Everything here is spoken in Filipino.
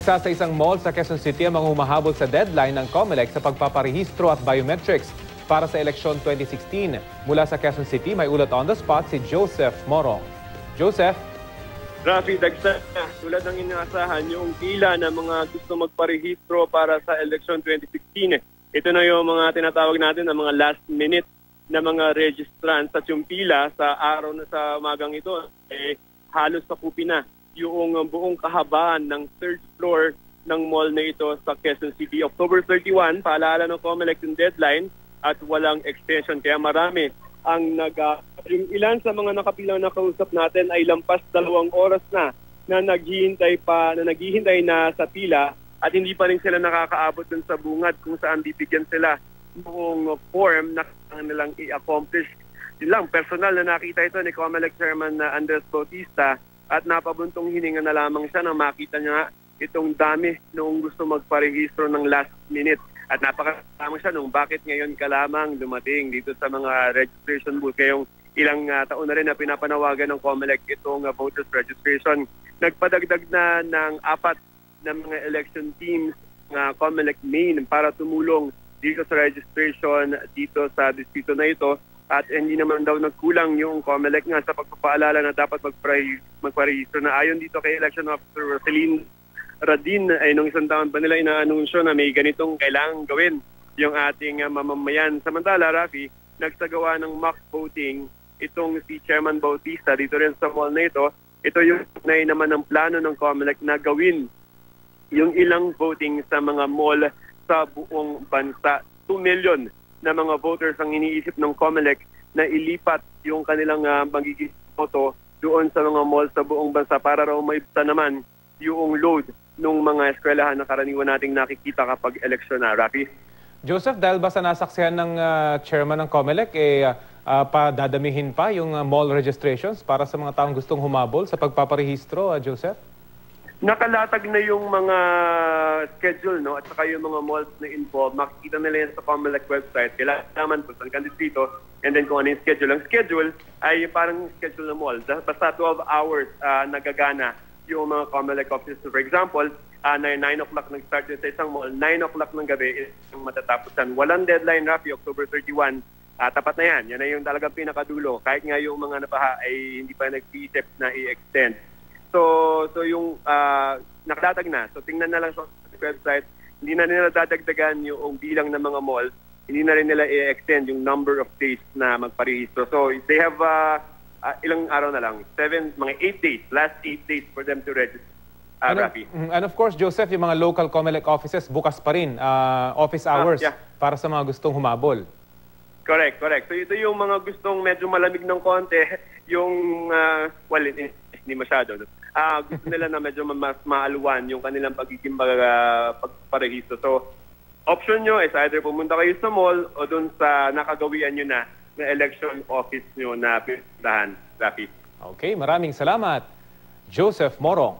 Isa sa isang mall sa Quezon City ang mga humahabol sa deadline ng COMELEC sa pagpaparehistro at biometrics para sa eleksyon 2016. Mula sa Quezon City, may ulat on the spot si Joseph Morong. Joseph? Rafi, dagsa tulad ng inaasahan yung pila ng mga gusto magparehistro para sa eleksyon 2016. Ito na yung mga tinatawag natin na mga last minute na mga registrants at yung pila sa araw na sa umagang ito halos sakupi na yung buong kahabaan ng third floor ng mall na ito sa Quezon City. October 31, paalala ng COMELEC yung deadline at walang extension. Kaya marami ang yung ilan sa mga nakapilang na kausap natin ay lampas 2 oras na naghihintay na sa pila at hindi pa rin sila nakakaabot dun sa bungad kung saan bibigyan sila buong form na nilang i-accomplish. Yun lang, personal na nakita ito ni COMELEC Chairman Andres Bautista at napabuntong hininga na lamang siya nang makita niya itong dami noong gusto magparehistro ng last minute. At napakasama siya nung bakit ngayon ka lamang dumating dito sa mga registration booth. Kayong ilang taon na rin na pinapanawagan ng COMELEC itong voters registration. Nagpadagdag na ng 4 na mga election teams ng COMELEC main para tumulong dito sa registration dito sa distrito na ito. At hindi naman daw nagkulang yung COMELEC nga sa pagpapaalala na dapat magparehistro na ayon dito kay Election Officer Roselyn Radin ay nung isang taon pa nila inaanunsyo na may ganitong kailangang gawin yung ating mamamayan. Samantala, Rafi, nagsagawa ng mock voting itong si Chairman Bautista dito rin sa mall na ito. Ito yung naman ng plano ng COMELEC na gawin yung ilang voting sa mga mall sa buong bansa. 2 million na mga voters ang iniisip ng COMELEC na ilipat yung kanilang magiging boto doon sa mga mall sa buong bansa para raw maibsa naman yung load ng mga eskwelahan na karaniwan nating nakikita kapag eleksyon na, Rafi. Joseph, dahil ba sa nasaksihan ng chairman ng COMELEC, padadamihin pa yung mall registrations para sa mga taong gustong humabol sa pagpaparehistro, Joseph? Nakalatag na yung mga schedule, no? At saka yung mga malls na involved. Makikita nila yan sa COMELEC website. Kailangan naman po saan kandistrito and then kung ano yung schedule. Ang schedule ay parang schedule ng mall. Basta 12 hours nagagana yung mga COMELEC offices. For example, 9 o'clock nag-start din sa isang mall, 9 o'clock ng gabi is yung matatapusan. Walang deadline, Rafi, October 31. Tapat na yan. Yan ay yung talagang pinakadulo. Kahit nga yung mga nabaha ay hindi pa nag-iisip na i-extend. So yung nakalatag na. So tingnan na lang sa website, hindi na nila dadagdagan yung bilang ng mga mall, hindi na rin nila i-extend yung number of days na magparehistro. So they have ilang araw na lang, mga 8 days, last 8 days for them to register. Rafi. And of course, Joseph, yung mga local COMELEC offices bukas pa rin, office hours para sa mga gustong humabol. Correct. So ito yung mga gustong medyo malamig ng konti, yung, hindi masyado. Gusto nila na medyo mas maalwan yung kanilang pagiging pagparehistro. So, option nyo is either pumunta kayo sa mall o dun sa nakagawian nyo na election office nyo na pinuntahan, Rafi. Okay, maraming salamat, Joseph Morong.